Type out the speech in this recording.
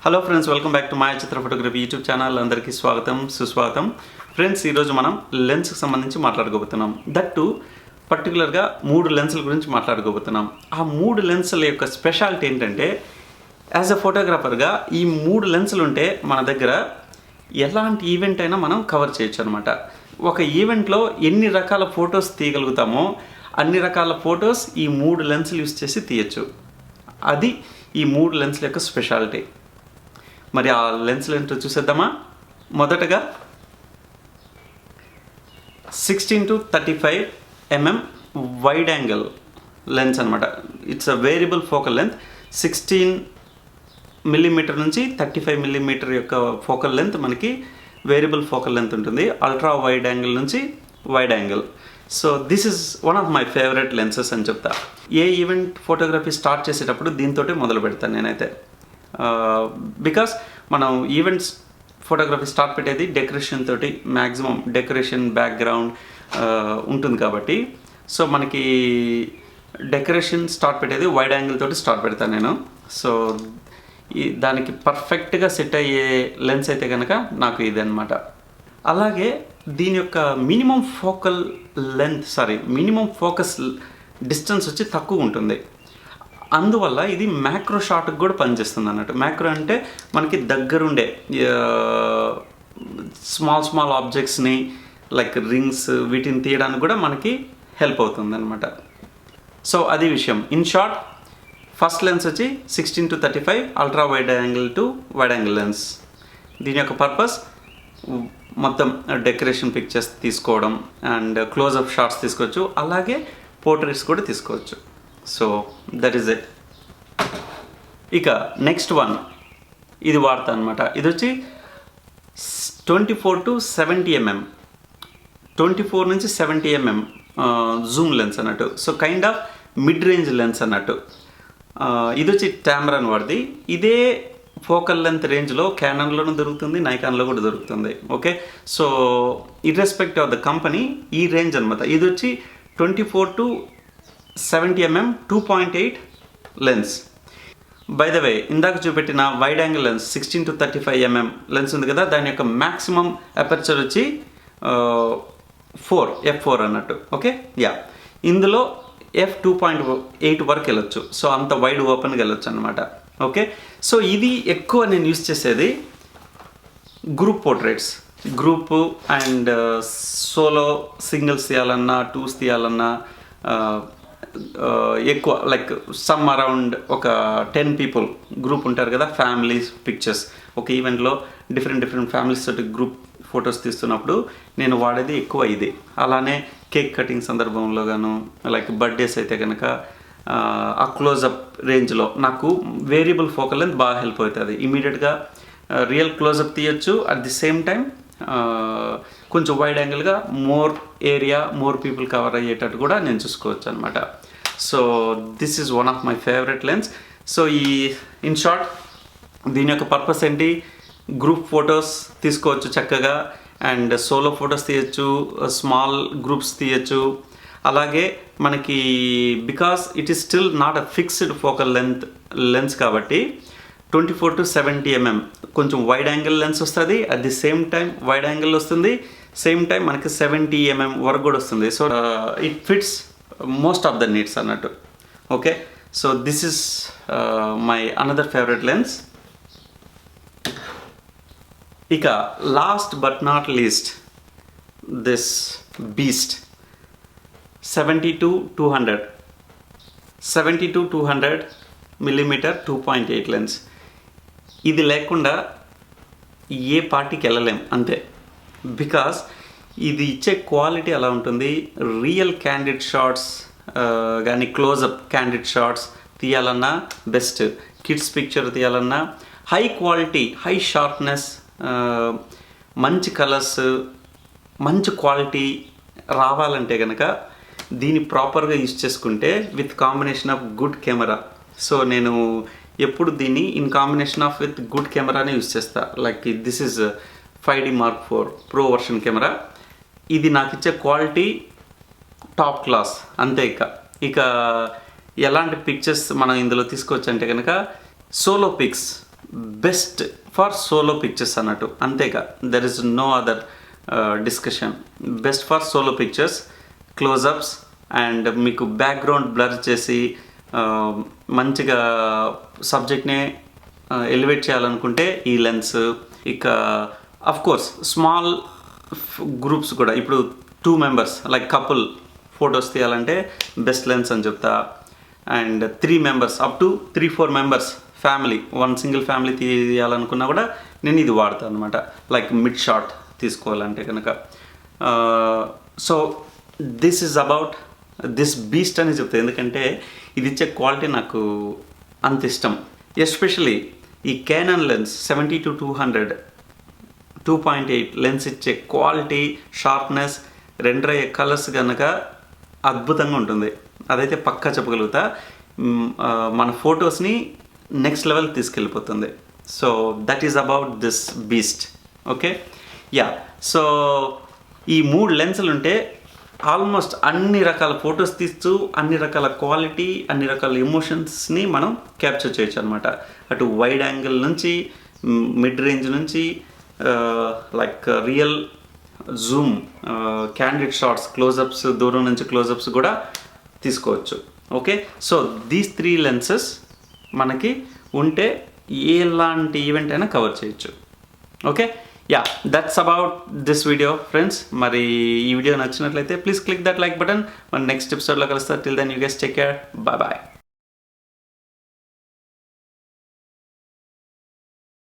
Hello friends, welcome back to Mayachitra Photography YouTube channel. అందరికీ స్వాగతం సుస్వాగతం. ఫ్రెండ్స్, ఈరోజు మనం లెన్స్కి సంబంధించి మాట్లాడుకోబోతున్నాం. దట్టు పర్టికులర్గా 3 లెన్సుల గురించి మాట్లాడుకోబోతున్నాం. ఆ 3 లెన్సుల యొక్క స్పెషాలిటీ ఏంటంటే, యాజ్ అ ఫోటోగ్రాఫర్గా ఈ 3 లెన్సులు ఉంటే మన దగ్గర ఎలాంటి ఈవెంట్ అయినా మనం కవర్ చేయొచ్చు అనమాట. ఒక ఈవెంట్లో ఎన్ని రకాల ఫొటోస్ తీయగలుగుతామో అన్ని రకాల ఫొటోస్ ఈ 3 లెన్సులు యూస్ చేసి తీయచ్చు. అది ఈ 3 లెన్సుల యొక్క స్పెషాలిటీ. మరి ఆ లెన్స్లు ఏంటో చూసేద్దామా. మొదటగా 16-35 mm వైడ్ యాంగిల్ లెన్స్ అనమాట. It's a variable focal length. 16 mm నుంచి 35 mm యొక్క ఫోకల్ లెంత్ మనకి వేరియబుల్ ఫోకల్ లెంత్ ఉంటుంది. అల్ట్రా వైడ్ యాంగిల్ నుంచి wide angle. So this is one of my favourite lenses అని చెప్తా. ఏ ఈవెంట్ ఫోటోగ్రఫీ స్టార్ట్ చేసేటప్పుడు దీంతో మొదలు పెడతాను నేనైతే. బికాస్ మనం ఈవెంట్స్ ఫోటోగ్రఫీ స్టార్ట్ పెట్టేది డెకరేషన్ తోటి, మ్యాక్సిమం డెకరేషన్ బ్యాక్గ్రౌండ్ ఉంటుంది కాబట్టి, సో మనకి డెకరేషన్ స్టార్ట్ పెట్టేది వైడ్ యాంగిల్ తోటి స్టార్ట్ పెడతాను నేను. సో దానికి పర్ఫెక్ట్గా సెట్ అయ్యే లెన్స్ అయితే కనుక నాకు ఇది అనమాట. అలాగే దీని యొక్క మినిమం ఫోకస్ డిస్టెన్స్ వచ్చి తక్కువ ఉంటుంది. అందువల్ల ఇది మ్యాక్రో షాట్కి కూడా పనిచేస్తుంది అన్నట్టు. మ్యాక్రో అంటే మనకి దగ్గరుండే స్మాల్ ఆబ్జెక్ట్స్ని లైక్ రింగ్స్ వీటిని తీయడానికి కూడా మనకి హెల్ప్ అవుతుంది అనమాట. సో అది విషయం. ఇన్ షార్ట్, ఫస్ట్ లెన్స్ వచ్చి 16-35 ultra wide angle to wide angle lens. దీని యొక్క పర్పస్ మొత్తం డెకరేషన్ పిక్చర్స్ తీసుకోవడం అండ్ క్లోజ్అప్ షాట్స్ తీసుకోవచ్చు, అలాగే పోర్ట్రేట్స్ కూడా తీసుకోవచ్చు. So that is it. ఇక నెక్స్ట్ వన్ ఇది వాడతా అనమాట. ఇది వచ్చి 24-70 mm, 24 నుంచి 70 mm జూమ్ లెన్స్ అన్నట్టు. So kind of mid range lens అన్నట్టు. ఇది వచ్చి టామరాన్ వాడిది. ఇదే ఫోకల్ లెంత్ రేంజ్లో క్యానన్లోనూ దొరుకుతుంది, నైకాన్లో కూడా దొరుకుతుంది. Okay, so irrespective of the company ఈ రేంజ్ అనమాట. ఇది వచ్చి 24-70 mm 2.8 lens. By the way, ఇందాక చూపెట్టిన wide angle lens 16-35 mm lens ఉంది కదా, దాని యొక్క మ్యాక్సిమం అపర్చర్ వచ్చి f4 అన్నట్టు. ఓకే, ఇందులో f2.8 వరకు వెళ్ళొచ్చు. సో అంత వైడ్ ఓపెన్గా వెళ్ళొచ్చు అనమాట. ఓకే, సో ఇది ఎక్కువ నేను యూస్ చేసేది group portraits, group and solo singles తీయాలన్నా, టూస్ తీయాలన్నా, ఎక్కువ లైక్ సమ్ అరౌండ్ ఒక 10 people గ్రూప్ ఉంటారు కదా, ఫ్యామిలీస్ పిక్చర్స్. ఒక ఈవెంట్లో డిఫరెంట్ ఫ్యామిలీస్ తోటి గ్రూప్ ఫొటోస్ తీస్తున్నప్పుడు నేను వాడేది ఎక్కువ ఇది. అలానే కేక్ కటింగ్ సందర్భంలో గాను, లైక్ బర్త్డేస్ అయితే కనుక ఆ క్లోజప్ రేంజ్లో నాకు వేరియబుల్ ఫోకల్ లెంత్ బాగా హెల్ప్ అవుతుంది. ఇమీడియట్గా రియల్ క్లోజప్ తీయచ్చు, అట్ ది సేమ్ టైం కొంచెం వైడ్ యాంగిల్గా more area, more people cover అయ్యేటట్టు కూడా నేను చూసుకోవచ్చు అనమాట. So this is one of my favourite lens. So in short దీని యొక్క పర్పస్ ఏంటి, గ్రూప్ ఫొటోస్ తీసుకోవచ్చు చక్కగా, అండ్ సోలో ఫొటోస్ తీయచ్చు, స్మాల్ గ్రూప్స్ తీయచ్చు. అలాగే మనకి because it is still not a fixed focal lens కాబట్టి 24-70 mm కొంచెం వైడ్ యాంగిల్ లెన్స్ వస్తుంది, at the same time wide angle వస్తుంది, సేమ్ టైం మనకి 70 mm వరకు కూడా వస్తుంది. So it fits most of the needs అన్నట్టు. Okay, so this is my another favourite lens. ఇక last but not least, this beast 70-200 mm 2.8 lens. ఇది లేకుండా ఏ పార్టీకి వెళ్ళలేం అంతే. బికాస్ ఇది ఇచ్చే క్వాలిటీ అలా ఉంటుంది. రియల్ క్యాండిడ్ షాట్స్ కానీ క్లోజప్ క్యాండిడ్ షాట్స్ తీయాలన్నా బెస్ట్, కిడ్స్ పిక్చర్ తీయాలన్నా హై క్వాలిటీ, హై షార్ప్నెస్, మంచి కలర్స్, మంచి క్వాలిటీ రావాలంటే కనుక దీన్ని ప్రాపర్గా యూజ్ చేసుకుంటే with combination of good camera. So నేను ఎప్పుడు దీన్ని in combination of with good కెమెరానే యూజ్ చేస్తా. Like this is 5D Mark IV Pro version camera. ఇది నాకు ఇచ్చే క్వాలిటీ టాప్ క్లాస్ అంతే. ఇక ఎలాంటి పిక్చర్స్ మనం ఇందులో తీసుకోవచ్చు అంటే కనుక solo pics best for solo pictures అన్నట్టు, అంతేగా, there is no other discussion. Best for solo pictures, closeups, and మీకు బ్యాక్గ్రౌండ్ బ్లర్ చేసి మంచిగా సబ్జెక్ట్ని ఎలివేట్ చేయాలనుకుంటే ఈ లెన్స్. ఇక అఫ్ కోర్స్ స్మాల్ గ్రూప్స్ కూడా, ఇప్పుడు 2 మెంబర్స్ లైక్ కపుల్ ఫొటోస్ తీయాలంటే బెస్ట్ లెన్స్ అని చెప్తా. And 3 members up to 3-4 members family, one single family తీయాలనుకున్నా కూడా నేను ఇది వాడతాను అనమాట, లైక్ మిడ్ షాట్ తీసుకోవాలంటే కనుక. So this is about this beast అని చెప్తాను, ఎందుకంటే ఇది ఇచ్చే క్వాలిటీ నాకు అంత ఇష్టం. ఎస్పెషలీ ఈ కెనాన్ లెన్స్ 70-200 2.8 లెన్స్ ఇచ్చే క్వాలిటీ, షార్ప్నెస్, రెండర్ అయ్యే కలర్స్ కనుక అద్భుతంగా ఉంటుంది. అదైతే పక్కా చెప్పగలుగుతా. మన ఫొటోస్ని నెక్స్ట్ లెవెల్ తీసుకెళ్ళిపోతుంది. So that is about this beast. Okay, yeah. So ఈ 3 లెన్సులు ఉంటే ఆల్మోస్ట్ అన్ని రకాల ఫొటోస్ తీస్తూ అన్ని రకాల క్వాలిటీ, అన్ని రకాల ఎమోషన్స్ని మనం క్యాప్చర్ చేయొచ్చు అనమాట. అటు వైడ్ యాంగిల్ నుంచి, మిడ్ రేంజ్ నుంచి, like real Zoom, candid shots, close-ups, దూరం నుంచి క్లోజప్స్ కూడా తీసుకోవచ్చు. ఓకే, సో దీస్ 3 లెన్సెస్ మనకి ఉంటే ఎలాంటి ఈవెంట్ అయినా కవర్ చేయొచ్చు. Okay, yeah, that's about this video friends. మరి ఈ వీడియో నచ్చినట్లయితే please click that like button. మన నెక్స్ట్ ఎపిసోడ్లో కలుస్తారు. Till then you guys take care, bye bye.